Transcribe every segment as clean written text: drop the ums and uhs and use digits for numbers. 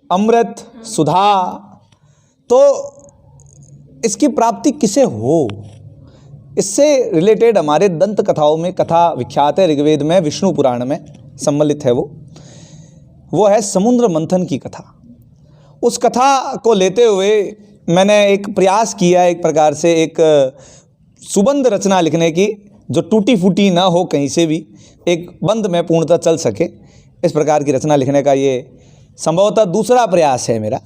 अमृत, सुधा, तो इसकी प्राप्ति किसे हो, इससे रिलेटेड हमारे दंत कथाओं में कथा विख्यात है। ऋग्वेद में, विष्णु पुराण में सम्मिलित है वो है समुद्र मंथन की कथा। उस कथा को लेते हुए मैंने एक प्रयास किया, एक प्रकार से एक सुबंध रचना लिखने की जो टूटी फूटी ना हो, कहीं से भी एक बंद में पूर्णतः चल सके, इस प्रकार की रचना लिखने का ये संभवतः दूसरा प्रयास है मेरा।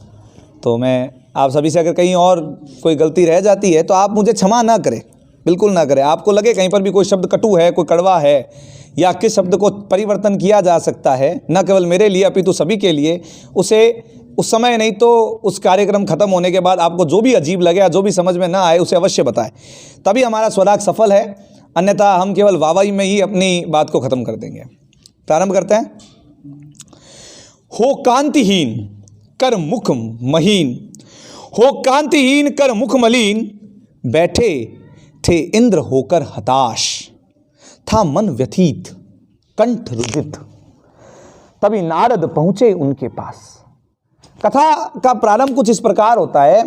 तो मैं आप सभी से अगर कहीं और कोई गलती रह जाती है तो आप मुझे क्षमा ना करें, बिल्कुल ना करें। आपको लगे कहीं पर भी कोई शब्द कटु है, कोई कड़वा है, या किस शब्द को परिवर्तन किया जा सकता है, न केवल मेरे लिए अपितु सभी के लिए, उसे उस समय नहीं तो उस कार्यक्रम खत्म होने के बाद आपको जो भी अजीब लगे या जो भी समझ में ना आए उसे अवश्य बताएं, तभी हमारा स्वराग सफल है। अन्यथा हम केवल वाहवाही में ही अपनी बात को खत्म कर देंगे। प्रारंभ करते हैं। हो कांतिहीन कर मुख महीन, हो कांतिहीन कर मुख मलिन, बैठे थे इंद्र होकर हताश, था मन व्यथित कंठ रुदित, तभी नारद पहुंचे उनके पास। कथा का प्रारंभ कुछ इस प्रकार होता है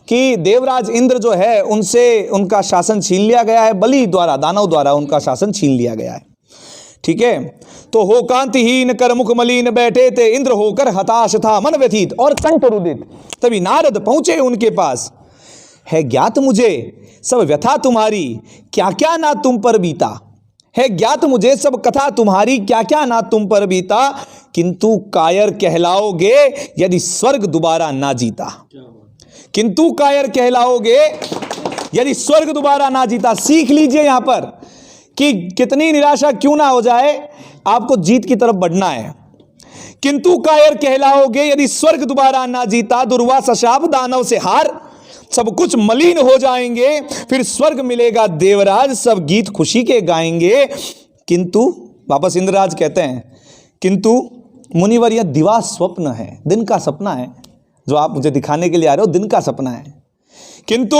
कि देवराज इंद्र जो है उनसे उनका शासन छीन लिया गया है, बलि द्वारा, दानव द्वारा उनका शासन छीन लिया गया है। ठीक है, तो हो कांतिहीन कर मुख मलिन, बैठे थे इंद्र होकर हताश, था मन व्यथित और कंठ रुदित, तभी नारद पहुंचे उनके पास। है ज्ञात मुझे सब व्यथा तुम्हारी, क्या क्या ना तुम पर बीता, है ज्ञात मुझे सब कथा तुम्हारी, क्या क्या ना तुम पर बीता, किंतु कायर कहलाओगे यदि स्वर्ग दोबारा ना जीता, किंतु कायर कहलाओगे यदि स्वर्ग दोबारा ना जीता। सीख लीजिए यहां पर कि कितनी निराशा क्यों ना हो जाए, आपको जीत की तरफ बढ़ना है। किंतु कायर कहलाओगे यदि स्वर्ग दोबारा ना जीता, दुर्वासा शाप दानव से हार, सब कुछ मलिन हो जाएंगे, फिर स्वर्ग मिलेगा देवराज, सब गीत खुशी के गाएंगे। किंतु वापस इंद्रराज कहते हैं, किंतु मुनिवर यह दिवा स्वप्न है, दिन का सपना है, जो आप मुझे दिखाने के लिए आ रहे हो दिन का सपना है। किंतु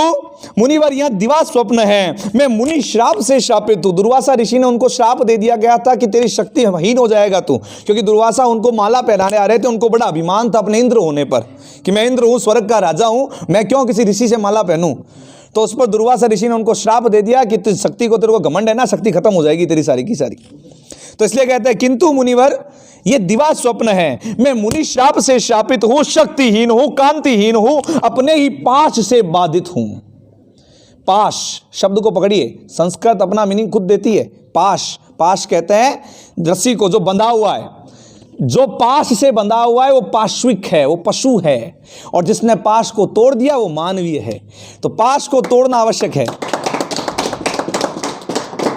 मुनिवर यह दिवा स्वप्न है, मैं मुनि श्राप से शापित हूं। दुर्वासा ऋषि ने उनको श्राप दे दिया गया था कि तेरी शक्ति हीन हो जाएगा तू, क्योंकि दुर्वासा उनको माला पहनाने आ रहे थे। उनको बड़ा अभिमान था अपने इंद्र होने पर कि मैं इंद्र हूं, स्वर्ग का राजा हूं, मैं क्यों किसी ऋषि से माला पहनूं। तो उस पर दुर्वासा ऋषि ने उनको श्राप दे दिया कि शक्ति को, तेरे को घमंड है ना, शक्ति खत्म हो जाएगी तेरी सारी की सारी। तो इसलिए कहते हैं किंतु मुनिवर ये दिवा स्वप्न है, मैं मुनि श्राप से शापित हूं, शक्तिहीन हूं, कांतिहीन हूं, अपने ही पाश से बाधित हूं। पाश शब्द को पकड़िए, संस्कृत अपना मीनिंग खुद देती है। पाश, पाश कहते हैं रस्सी को जो बंधा हुआ है, जो पाश से बंधा हुआ है वो पाश्विक है, वो पशु है, और जिसने पाश को तोड़ दिया वो मानवीय है। तो पाश को तोड़ना आवश्यक है।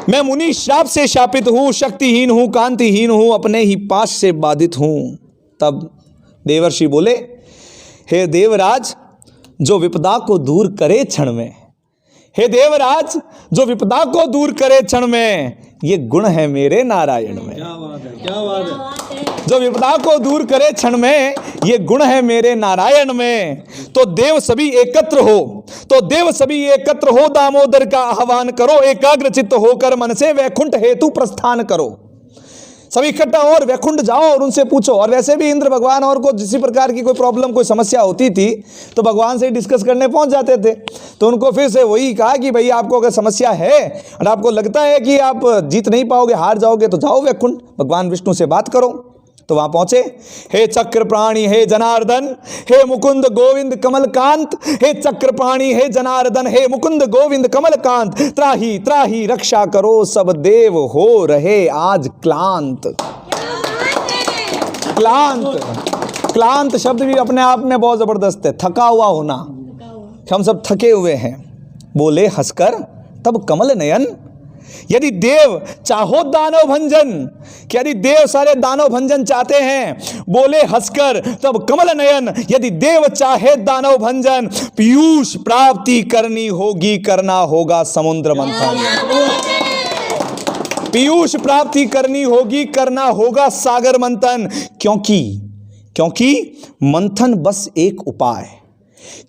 मैं मुनि श्राप से शापित हूं, शक्तिहीन हूं, कांतिहीन हूं, अपने ही पाश से बाधित हूं। तब देवर्षि बोले, हे देवराज जो विपदा को दूर करे क्षण में, हे देवराज जो विपदा को दूर करे क्षण में, ये गुण है मेरे नारायण में। क्या बात है, क्या बात है। जो विपदा को दूर करे क्षण में, ये गुण है मेरे नारायण में। तो देव सभी एकत्र हो, तो देव सभी एकत्र हो, दामोदर का आह्वान करो, एकाग्र चित्त होकर मन से वैकुंठ हेतु प्रस्थान करो। सभी इकट्ठा हो और वैकुंठ जाओ और उनसे पूछो। और वैसे भी इंद्र भगवान और को जिस प्रकार की कोई प्रॉब्लम, कोई समस्या होती थी तो भगवान से डिस्कस करने पहुंच जाते थे। तो उनको फिर से वही कहा कि भाई आपको अगर समस्या है और आपको लगता है कि आप जीत नहीं पाओगे, हार जाओगे, तो जाओ वैकुंठ, भगवान विष्णु से बात करो। तो वहां पहुंचे। हे चक्र प्राणी हे जनार्दन, हे मुकुंद गोविंद कमलकांत, हे चक्र प्राणी हे जनार्दन, हे मुकुंद गोविंद कमलकांत, त्राही त्राही रक्षा करो, सब देव हो रहे आज क्लांत। क्लांत, क्लांत शब्द भी अपने आप में बहुत जबरदस्त है, थका हुआ होना। हम सब थके हुए हैं। बोले हंसकर तब कमल नयन, यदि देव चाहो दानव भंजन, कि यदि देव सारे दानव भंजन चाहते हैं, बोले हंसकर तब कमल नयन, यदि देव चाहे दानव भंजन, पीयूष प्राप्ति करनी होगी, करना होगा समुद्र मंथन। पीयूष प्राप्ति करनी होगी, करना होगा सागर मंथन। क्योंकि मंथन बस एक उपाय,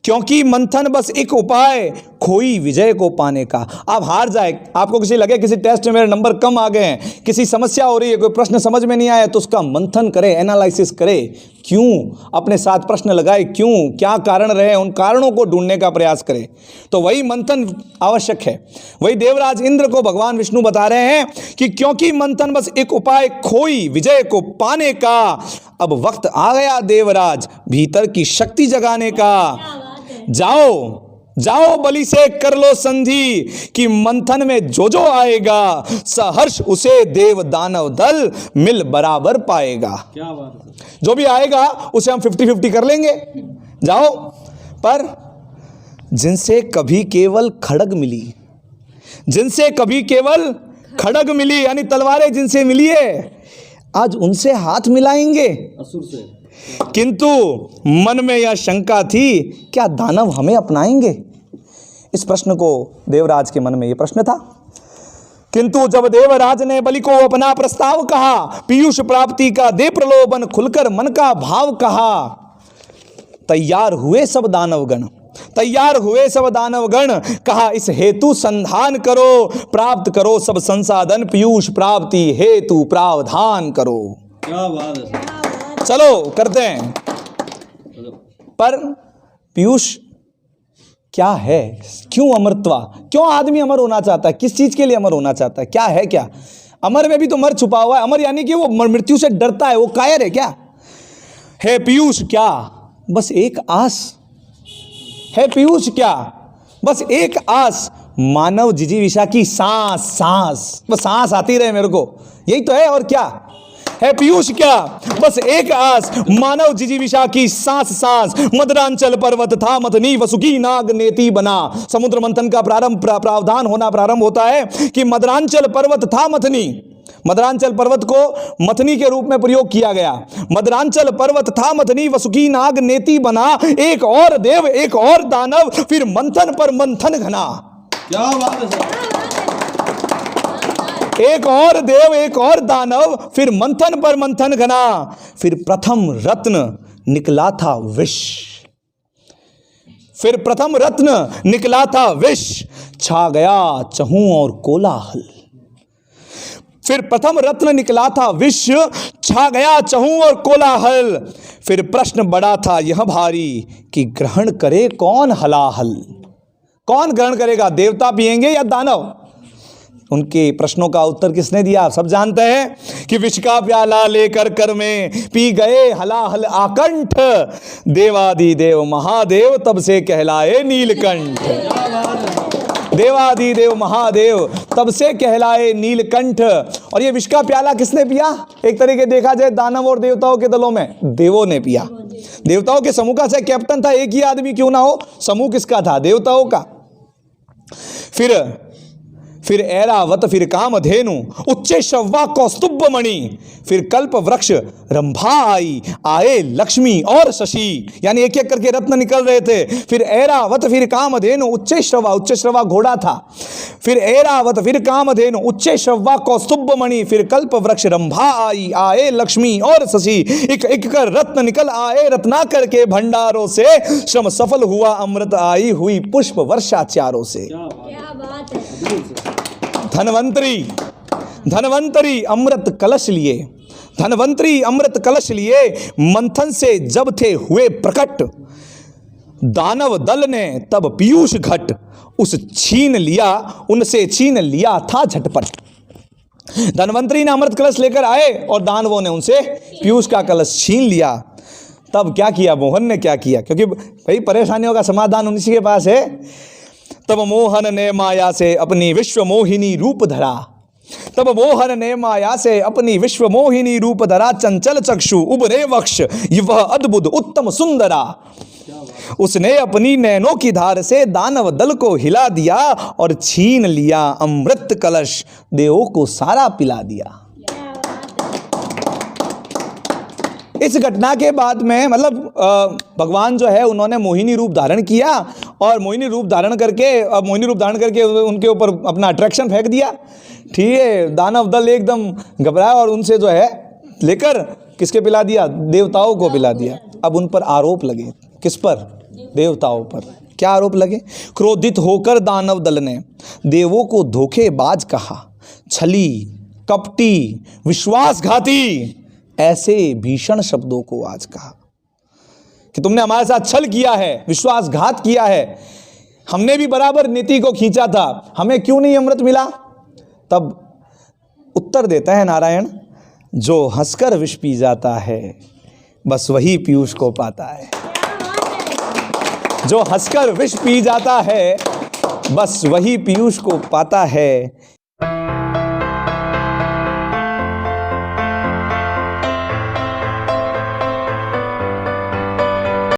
क्योंकि मंथन बस एक उपाय खोई विजय को पाने का। आप हार जाए, आपको किसी लगे किसी टेस्ट में मेरे नंबर कम आ गए हैं, किसी समस्या हो रही है, कोई प्रश्न समझ में नहीं आया, तो उसका मंथन करे, एनालिसिस करे, क्यों, अपने साथ प्रश्न लगाए, क्यों, क्या कारण रहे, उन कारणों को ढूंढने का प्रयास करें। तो वही मंथन आवश्यक है। वही देवराज इंद्र को भगवान विष्णु बता रहे हैं कि क्योंकि मंथन बस एक उपाय खोई विजय को पाने का, अब वक्त आ गया देवराज भीतर की शक्ति जगाने का। जाओ जाओ बलि से कर लो संधि कि मंथन में जो जो आएगा सहर्ष उसे देव दानव दल मिल बराबर पाएगा। क्या बात है। जो भी आएगा उसे हम 50-50 कर लेंगे। जाओ, पर जिनसे कभी केवल खड़ग मिली, जिनसे कभी केवल खड़ग मिली यानी तलवारें जिनसे मिली है, आज उनसे हाथ मिलाएंगे असुर से। किंतु मन में यह शंका थी, क्या दानव हमें अपनाएंगे? इस प्रश्न को देवराज के मन में यह प्रश्न था। किंतु जब देवराज ने बलि को अपना प्रस्ताव कहा, पीयूष प्राप्ति का दे प्रलोभन, खुलकर मन का भाव कहा, तैयार हुए सब दानवगण, तैयार हुए सब दानवगण। कहा इस हेतु संधान करो, प्राप्त करो सब संसाधन, पीयूष प्राप्ति हेतु प्रावधान करो। क्या बात है। चलो करते हैं। पर पीयूष क्या है, क्यों अमरत्वा, क्यों आदमी अमर होना चाहता है, किस चीज के लिए अमर होना चाहता है, क्या है? क्या अमर में भी तो मर छुपा हुआ है। अमर यानी कि वो मृत्यु से डरता है, वो कायर है क्या? है पीयूष क्या बस एक आस, है पीयूष क्या बस एक आस, मानव जिजीविषा की सांस सांस, बस सांस आती रहे मेरे को, यही तो है। और क्या है पीयूष क्या बस एक आस, मानव जिजीविषा की सांस सांस, मदरांचल पर्वत था मथनी, वसुकी नाग नेति बना। समुद्र मंथन का प्रावधान होना प्रारंभ होता है कि मदरांचल पर्वत था मथनी, मदरांचल पर्वत को मथनी के रूप में प्रयोग किया गया। मदरांचल पर्वत था मथनी, वसुकी नाग नेति बना, एक और देव एक और दानव, फिर मंथन पर मंथन घना। क्या बात है सर। एक और देव एक और दानव, फिर मंथन पर मंथन घना, फिर प्रथम रत्न निकला था विष, फिर प्रथम रत्न निकला था विष, छा गया चहूं और कोलाहल। फिर प्रथम रत्न निकला था विष, छा गया चहूं और कोलाहल। फिर प्रश्न बड़ा था यह भारी कि ग्रहण करे कौन हलाहल, कौन ग्रहण करेगा, देवता पिएंगे या दानव? उनके प्रश्नों का उत्तर किसने दिया? आप सब जानते हैं कि विष का प्याला लेकर कर में पी गए हलाहल आकंठ, देवादिदेव महादेव तब से कहलाए नीलकंठ। देवादिदेव महादेव तब से कहलाए नीलकंठ। और ये विष का प्याला किसने पिया? एक तरीके देखा जाए दानव और देवताओं के दलों में देवों ने पिया। देवताओं के समूह का चाहे कैप्टन था, एक ही आदमी क्यों ना हो, समूह किसका था? देवताओं का। फिर ऐरावत, फिर कामधेनु, उच्चे शव्वा कौस्तुभ मणि, फिर कल्प वृक्ष रंभा आई, आए लक्ष्मी और शशि, यानी एक एक करके रत्न निकल रहे थे। फिर ऐरावत, फिर कामधेनु, उच्चे श्रवा घोड़ा था। फिर ऐरावत, फिर कामधेनु, उच्चे शव्वा कौस्तुभ मणि, फिर कल्प वृक्ष रंभा आई, आए लक्ष्मी और शशि, एक एक कर रत्न निकल आए रत्नाकर के भंडारों से, श्रम सफल हुआ अमृत आई हुई पुष्प वर्षा चारों से। क्या बात है। धनवंतरी अमृत कलश लिए, धनवंतरी अमृत कलश लिए, मंथन से जब थे हुए प्रकट, दानव दल ने तब पीयूष घट, उस छीन लिया उनसे छीन लिया था झटपट। धनवंतरी ने अमृत कलश लेकर आए और दानवों ने उनसे पीयूष का कलश छीन लिया। तब क्या किया मोहन ने, क्या किया? क्योंकि भाई परेशानियों का समाधान उन्हीं के पास है। तब मोहन ने माया से अपनी विश्व मोहिनी रूप धरा, तब मोहन ने माया से अपनी विश्व मोहिनी रूप धरा, चंचल चक्षु उबरे वक्ष वह अद्भुत उत्तम सुंदरा। उसने अपनी नैनों की धार से दानव दल को हिला दिया और छीन लिया अमृत कलश, देवों को सारा पिला दिया। इस घटना के बाद में मतलब भगवान जो है उन्होंने मोहिनी रूप धारण किया और मोहिनी रूप धारण करके उनके ऊपर अपना अट्रैक्शन फेंक दिया। ठीक है, दानव दल एकदम घबराया और उनसे जो है लेकर किसके पिला दिया? देवताओं को पिला दिया। अब उन पर आरोप लगे, किस पर? देवताओं पर। क्या आरोप लगे? क्रोधित होकर दानव दल ने देवों को धोखेबाज कहा, छली कपटी विश्वासघाती। ऐसे भीषण शब्दों को आज कहा कि तुमने हमारे साथ छल किया है, विश्वासघात किया है, हमने भी बराबर नीति को खींचा था, हमें क्यों नहीं अमृत मिला? तब उत्तर देता है नारायण, जो हंसकर विष पी जाता है बस वही पीयूष को पाता है। जो हंसकर विष पी जाता है बस वही पीयूष को पाता है।